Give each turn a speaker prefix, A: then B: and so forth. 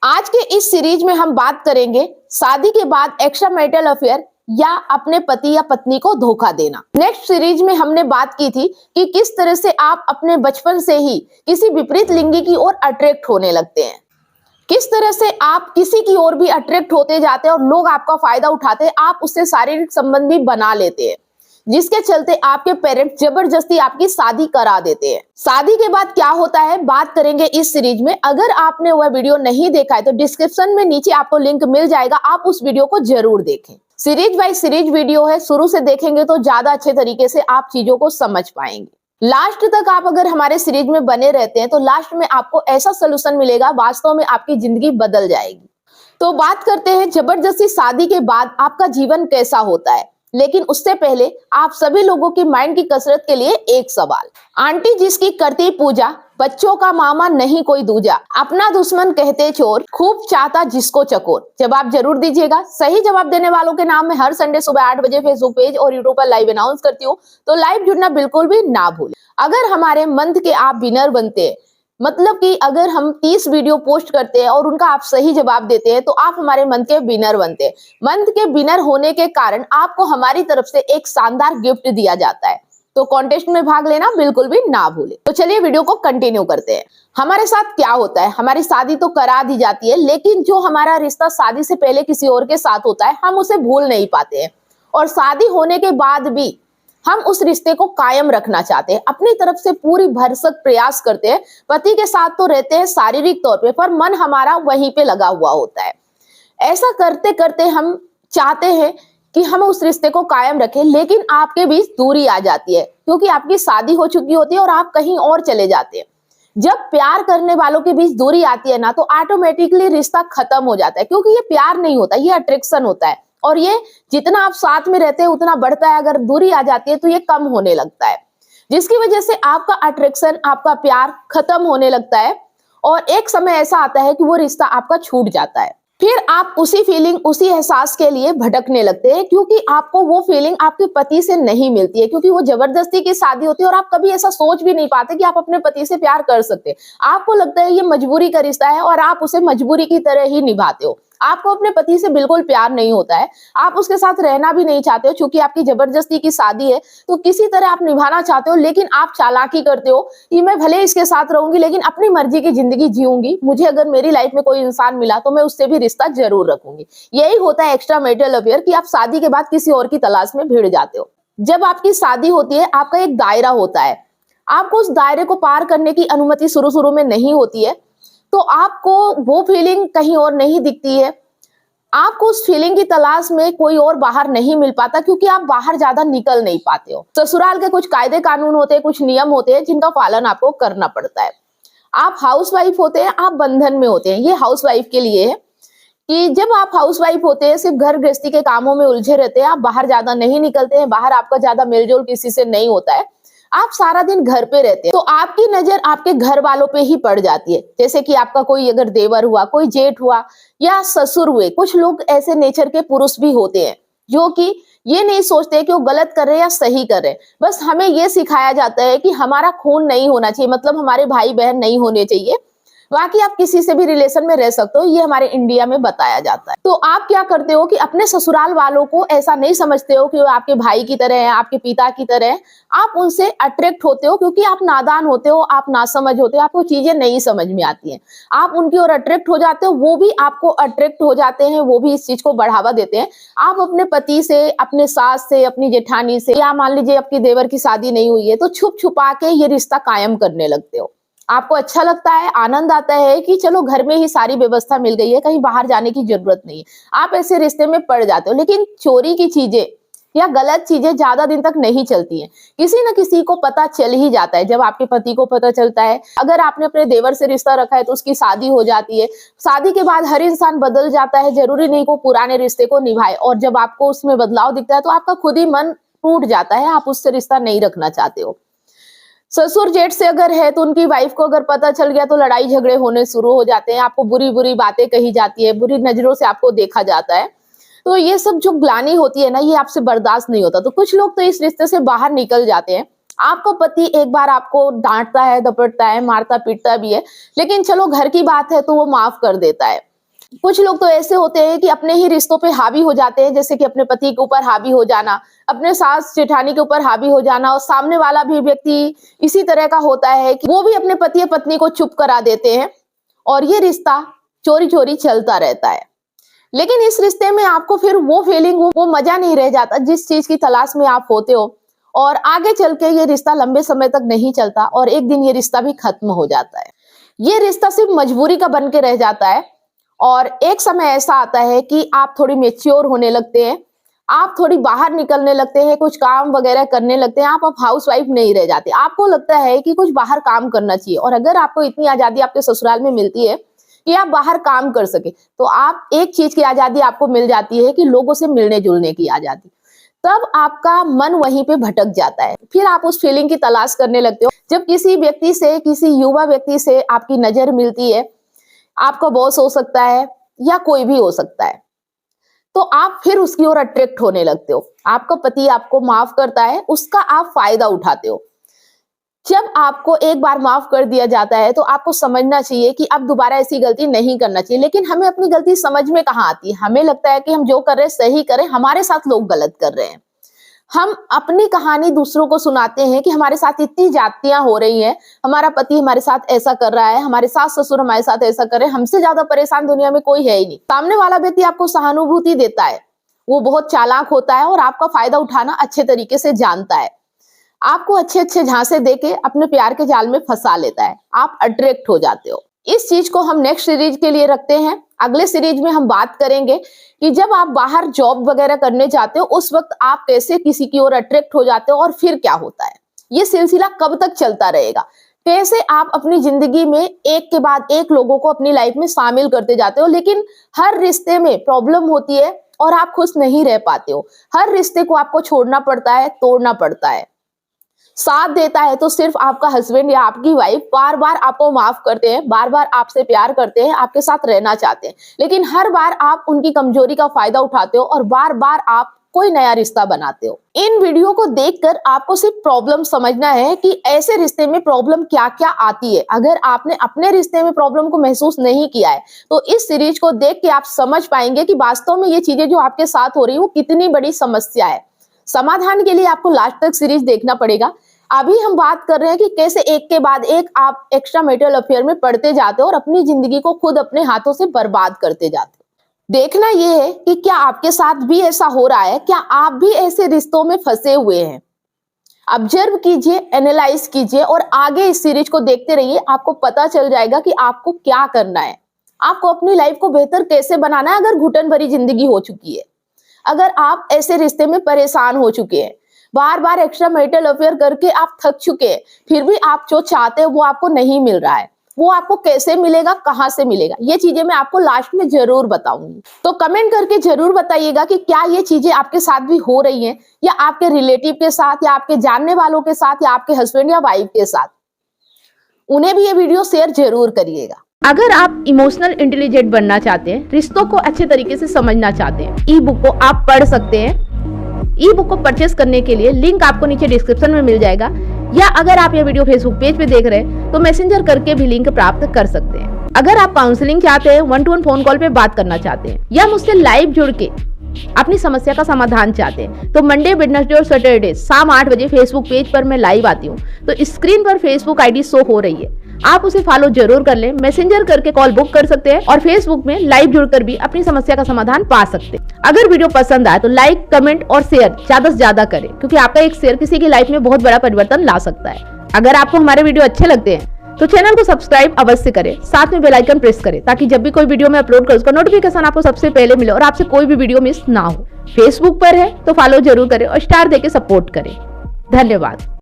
A: आज के इस सीरीज में हम बात करेंगे शादी के बाद एक्स्ट्रा मैरिटल अफेयर या अपने पति या पत्नी को धोखा देना। नेक्स्ट सीरीज में हमने बात की थी कि किस तरह से आप अपने बचपन से ही किसी विपरीत लिंगी की ओर अट्रैक्ट होने लगते हैं, किस तरह से आप किसी की ओर भी अट्रैक्ट होते जाते हैं और लोग आपका फायदा उठाते हैं, आप उससे शारीरिक संबंध भी बना लेते हैं, जिसके चलते आपके पेरेंट्स जबरदस्ती आपकी शादी करा देते हैं। शादी के बाद क्या होता है बात करेंगे इस सीरीज में। अगर आपने वह वीडियो नहीं देखा है तो डिस्क्रिप्शन में नीचे आपको लिंक मिल जाएगा, आप उस वीडियो को जरूर देखें। सीरीज बाय सीरीज वीडियो है, शुरू से देखेंगे तो ज्यादा अच्छे तरीके से आप चीजों को समझ पाएंगे। लास्ट तक आप अगर हमारे सीरीज में बने रहते हैं तो लास्ट में आपको ऐसा सोल्यूशन मिलेगा, वास्तव में आपकी जिंदगी बदल जाएगी। तो बात करते हैं जबरदस्ती शादी के बाद आपका जीवन कैसा होता है। लेकिन उससे पहले आप सभी लोगों की माइंड की कसरत के लिए एक सवाल। आंटी जिसकी करती पूजा, बच्चों का मामा नहीं कोई दूजा, अपना दुश्मन कहते चोर, खूब चाहता जिसको चकोर। जवाब जरूर दीजिएगा। सही जवाब देने वालों के नाम में हर संडे सुबह 8 बजे फेसबुक पेज और यूट्यूब पर लाइव अनाउंस करती हूँ, तो लाइव जुड़ना बिल्कुल भी ना भूलें। अगर हमारे मंथ के आप विनर बनते हैं, मतलब कि अगर हम 30 वीडियो पोस्ट करते हैं और उनका आप सही जवाब देते हैं तो आप हमारे मंथ के विनर बनते हैं। मंथ के विनर होने के कारण आपको हमारी तरफ से एक शानदार गिफ्ट दिया जाता है, तो कॉन्टेस्ट में भाग लेना बिल्कुल भी ना भूले। तो चलिए वीडियो को कंटिन्यू करते हैं। हमारे साथ क्या होता है, हमारी शादी तो करा दी जाती है, लेकिन जो हमारा रिश्ता शादी से पहले किसी और के साथ होता है हम उसे भूल नहीं पाते हैं, और शादी होने के बाद भी हम उस रिश्ते को कायम रखना चाहते हैं, अपनी तरफ से पूरी भरसक प्रयास करते हैं। पति के साथ तो रहते हैं शारीरिक तौर पे, पर मन हमारा वहीं पे लगा हुआ होता है। ऐसा करते करते हम चाहते हैं कि हम उस रिश्ते को कायम रखें, लेकिन आपके बीच दूरी आ जाती है क्योंकि आपकी शादी हो चुकी होती है और आप कहीं और चले जाते हैं। जब प्यार करने वालों के बीच दूरी आती है ना, तो ऑटोमेटिकली रिश्ता खत्म हो जाता है, क्योंकि ये प्यार नहीं होता, ये अट्रैक्शन होता है, और ये जितना आप साथ में रहते हैं उतना बढ़ता है। अगर दूरी आ जाती है तो ये कम होने लगता है, जिसकी वजह से आपका अट्रैक्शन, आपका प्यार खत्म होने लगता है, और एक समय ऐसा आता है कि वो रिश्ता आपका छूट जाता है। फिर आप उसी फीलिंग, उसी एहसास के लिए भटकने लगते हैं, क्योंकि आपको वो फीलिंग आपके पति से नहीं मिलती है, क्योंकि वो जबरदस्ती की शादी होती है और आप कभी ऐसा सोच भी नहीं पाते कि आप अपने पति से प्यार कर सकते हैं। आपको लगता है ये मजबूरी का रिश्ता है और आप उसे मजबूरी की तरह ही निभाते हो। आपको अपने पति से बिल्कुल प्यार नहीं होता है, आप उसके साथ रहना भी नहीं चाहते हो, क्योंकि आपकी जबरदस्ती की शादी है तो किसी तरह आप निभाना चाहते हो, लेकिन आप चालाकी करते हो कि मैं भले इसके साथ रहूंगी लेकिन अपनी मर्जी की जिंदगी जीऊंगी, मुझे अगर मेरी लाइफ में कोई इंसान मिला तो मैं उससे भी रिश्ता जरूर रखूंगी। यही होता है एक्स्ट्रा मैरिटल अफेयर, कि आप शादी के बाद किसी और की तलाश में भिड़ जाते हो। जब आपकी शादी होती है आपका एक दायरा होता है, आपको उस दायरे को पार करने की अनुमति शुरू में नहीं होती है, तो आपको वो फीलिंग कहीं और नहीं दिखती है। आपको उस फीलिंग की तलाश में कोई और बाहर नहीं मिल पाता, क्योंकि आप बाहर ज्यादा निकल नहीं पाते हो। ससुराल के कुछ कायदे कानून होते हैं, कुछ नियम होते हैं जिनका पालन आपको करना पड़ता है। आप हाउसवाइफ होते हैं, आप बंधन में होते हैं। ये हाउसवाइफ के लिए है कि जब आप हाउसवाइफ होते हैं, सिर्फ घर गृहस्थी के कामों में उलझे रहते हैं, आप बाहर ज्यादा नहीं निकलते हैं, बाहर आपका ज्यादा मेलजोल किसी से नहीं होता है, आप सारा दिन घर पे रहते हैं, तो आपकी नजर आपके घर वालों पे ही पड़ जाती है। जैसे कि आपका कोई अगर देवर हुआ, कोई जेठ हुआ या ससुर हुए। कुछ लोग ऐसे नेचर के पुरुष भी होते हैं जो कि ये नहीं सोचते कि वो गलत कर रहे हैं या सही कर रहे हैं, बस हमें ये सिखाया जाता है कि हमारा खून नहीं होना चाहिए, मतलब हमारे भाई बहन नहीं होने चाहिए, बाकी आप किसी से भी रिलेशन में रह सकते हो, ये हमारे इंडिया में बताया जाता है। तो आप क्या करते हो कि अपने ससुराल वालों को ऐसा नहीं समझते हो कि वो आपके भाई की तरह है, आपके पिता की तरह है। आप उनसे अट्रैक्ट होते हो क्योंकि आप नादान होते हो, आप नासमझ होते हो, आपको चीजें नहीं समझ में आती हैं, आप उनकी ओर अट्रैक्ट हो जाते हो, वो भी आपको अट्रैक्ट हो जाते हैं, वो भी इस चीज को बढ़ावा देते हैं। आप अपने पति से, अपने सास से, अपनी जेठानी से, या मान लीजिए आपकी देवर की शादी नहीं हुई है, तो छुप छुपा के ये रिश्ता कायम करने लगते हो। आपको अच्छा लगता है, आनंद आता है कि चलो घर में ही सारी व्यवस्था मिल गई है, कहीं बाहर जाने की जरूरत नहीं है, आप ऐसे रिश्ते में पड़ जाते हो। लेकिन चोरी की चीजें या गलत चीजें ज्यादा दिन तक नहीं चलती हैं, किसी न किसी को पता चल ही जाता है। जब आपके पति को पता चलता है, अगर आपने अपने देवर से रिश्ता रखा है तो उसकी शादी हो जाती है। शादी के बाद हर इंसान बदल जाता है, जरूरी नहीं को पुराने रिश्ते को निभाए, और जब आपको उसमें बदलाव दिखता है तो आपका खुद ही मन टूट जाता है, आप उससे रिश्ता नहीं रखना चाहते हो। ससुर जेठ से अगर है तो उनकी वाइफ को अगर पता चल गया तो लड़ाई झगड़े होने शुरू हो जाते हैं, आपको बुरी बुरी बातें कही जाती है, बुरी नजरों से आपको देखा जाता है। तो ये सब जो ग्लानि होती है ना, ये आपसे बर्दाश्त नहीं होता। तो कुछ लोग तो इस रिश्ते से बाहर निकल जाते हैं। आपका पति एक बार आपको डांटता है, दपटता है, मारता पीटता भी है, लेकिन चलो घर की बात है तो वो माफ कर देता है। कुछ लोग तो ऐसे होते हैं कि अपने ही रिश्तों पे हावी हो जाते हैं, जैसे कि अपने पति के ऊपर हावी हो जाना, अपने सास जेठानी के ऊपर हावी हो जाना, और सामने वाला भी व्यक्ति इसी तरह का होता है कि वो भी अपने पति या पत्नी को चुप करा देते हैं और ये रिश्ता चोरी चोरी चलता रहता है। लेकिन इस रिश्ते में आपको फिर वो फीलिंग, वो मजा नहीं रह जाता जिस चीज की तलाश में आप होते हो, और आगे चल के ये रिश्ता लंबे समय तक नहीं चलता और एक दिन ये रिश्ता भी खत्म हो जाता है। ये रिश्ता सिर्फ मजबूरी का बन के रह जाता है, और एक समय ऐसा आता है कि आप थोड़ी मैच्योर होने लगते हैं, आप थोड़ी बाहर निकलने लगते हैं, कुछ काम वगैरह करने लगते हैं, आप अब हाउसवाइफ नहीं रह जाते। आपको लगता है कि कुछ बाहर काम करना चाहिए, और अगर आपको इतनी आजादी आपके ससुराल में मिलती है कि आप बाहर काम कर सके, तो आप एक चीज की आजादी आपको मिल जाती है कि लोगों से मिलने जुलने की आजादी। तब आपका मन वहीं पे भटक जाता है, फिर आप उस फीलिंग की तलाश करने लगते हो। जब किसी व्यक्ति से, किसी युवा व्यक्ति से आपकी नजर मिलती है, आपका बॉस हो सकता है या कोई भी हो सकता है, तो आप फिर उसकी ओर अट्रैक्ट होने लगते हो। आपका पति आपको माफ करता है, उसका आप फायदा उठाते हो। जब आपको एक बार माफ कर दिया जाता है तो आपको समझना चाहिए कि अब दोबारा ऐसी गलती नहीं करना चाहिए। लेकिन हमें अपनी गलती समझ में कहाँ आती है, हमें लगता है कि हम जो कर रहे हैं सही करें, हमारे साथ लोग गलत कर रहे हैं। हम अपनी कहानी दूसरों को सुनाते हैं कि हमारे साथ इतनी जातियां हो रही हैं, हमारा पति हमारे साथ ऐसा कर रहा है, हमारे सास ससुर हमारे साथ ऐसा कर रहे हैं, हमसे ज्यादा परेशान दुनिया में कोई है ही नहीं। सामने वाला व्यक्ति आपको सहानुभूति देता है, वो बहुत चालाक होता है और आपका फायदा उठाना अच्छे तरीके से जानता है। आपको अच्छे अच्छे झांसे देके अपने प्यार के जाल में फंसा लेता है, आप अट्रैक्ट हो जाते हो। इस चीज को हम नेक्स्ट सीरीज के लिए रखते हैं। अगले सीरीज में हम बात करेंगे कि जब आप बाहर जॉब वगैरह करने जाते हो उस वक्त आप कैसे किसी की ओर अट्रैक्ट हो जाते हो और फिर क्या होता है, ये सिलसिला कब तक चलता रहेगा, कैसे आप अपनी जिंदगी में एक के बाद एक लोगों को अपनी लाइफ में शामिल करते जाते हो। लेकिन हर रिश्ते में प्रॉब्लम होती है और आप खुश नहीं रह पाते हो। हर रिश्ते को आपको छोड़ना पड़ता है, तोड़ना पड़ता है। साथ देता है तो सिर्फ आपका हस्बैंड या आपकी वाइफ बार बार आपको माफ करते हैं, बार बार आपसे प्यार करते हैं, आपके साथ रहना चाहते हैं। लेकिन हर बार आप उनकी कमजोरी का फायदा उठाते हो और बार बार आप कोई नया रिश्ता बनाते हो। इन वीडियो को देखकर आपको सिर्फ प्रॉब्लम समझना है कि ऐसे रिश्ते में प्रॉब्लम क्या क्या आती है। अगर आपने अपने रिश्ते में प्रॉब्लम को महसूस नहीं किया है तो इस सीरीज को देख के आप समझ पाएंगे कि वास्तव में ये चीजें जो आपके साथ हो रही है वो कितनी बड़ी समस्या है। समाधान के लिए आपको लास्ट तक सीरीज देखना पड़ेगा। अभी हम बात कर रहे हैं कि कैसे एक के बाद एक आप एक्स्ट्रा मैरिटल अफेयर में पड़ते जाते हो और अपनी जिंदगी को खुद अपने हाथों से बर्बाद करते जाते हो। देखना यह है कि क्या आपके साथ भी ऐसा हो रहा है, क्या आप भी ऐसे रिश्तों में फंसे हुए हैं। ऑब्जर्व कीजिए, एनालाइज कीजिए और आगे इस सीरीज को देखते रहिए। आपको पता चल जाएगा कि आपको क्या करना है, आपको अपनी लाइफ को बेहतर कैसे बनाना है। अगर घुटन भरी जिंदगी हो चुकी है, अगर आप ऐसे रिश्ते में परेशान हो चुके हैं, बार बार एक्स्ट्रा मैरिटल अफेयर करके आप थक चुके हैं, फिर भी आप जो चाहते हो वो आपको नहीं मिल रहा है, वो आपको कैसे मिलेगा, कहां से मिलेगा, ये चीजें मैं आपको लास्ट में जरूर बताऊंगी। तो कमेंट करके जरूर बताइएगा कि क्या ये चीजें आपके साथ भी हो रही हैं, या आपके रिलेटिव के साथ, या आपके जानने वालों के साथ, या आपके हस्बैंड या वाइफ के साथ। उन्हें भी ये वीडियो शेयर जरूर करिएगा।
B: अगर आप इमोशनल इंटेलिजेंट बनना चाहते हैं, रिश्तों को अच्छे तरीके से समझना चाहते हैं, ई बुक को आप पढ़ सकते हैं। ई बुक को परचेस करने के लिए लिंक आपको नीचे डिस्क्रिप्शन में मिल जाएगा, या अगर आप ये वीडियो फेसबुक पेज पे देख रहे हैं तो मैसेंजर करके भी लिंक प्राप्त कर सकते हैं। अगर आप काउंसलिंग चाहते हैं, 1-to-1 फोन कॉल पे बात करना चाहते हैं, या मुझसे लाइव जुड़ के अपनी समस्या का समाधान चाहते हैं, तो मंडे, वेडनेसडे और सैटरडे शाम 8 बजे फेसबुक पेज पर मैं लाइव आती हूँ। तो स्क्रीन पर फेसबुक आईडी शो हो रही है, आप उसे फॉलो जरूर कर लें। मैसेंजर करके कॉल बुक कर सकते हैं और फेसबुक में लाइव जुड़कर भी अपनी समस्या का समाधान पा सकते हैं। अगर वीडियो पसंद आए तो लाइक, कमेंट और शेयर ज्यादा से ज्यादा करें, क्योंकि आपका एक शेयर किसी की लाइफ में बहुत बड़ा परिवर्तन ला सकता है। अगर आपको हमारे वीडियो अच्छे लगते हैं तो चैनल को सब्सक्राइब अवश्य करें, साथ में बेल आइकन प्रेस करें, ताकि जब भी कोई वीडियो मैं अपलोड करूं उसका नोटिफिकेशन आपको सबसे पहले मिले और आपसे कोई भी वीडियो मिस ना हो। फेसबुक पर है तो फॉलो जरूर करें और स्टार देके सपोर्ट करें। धन्यवाद।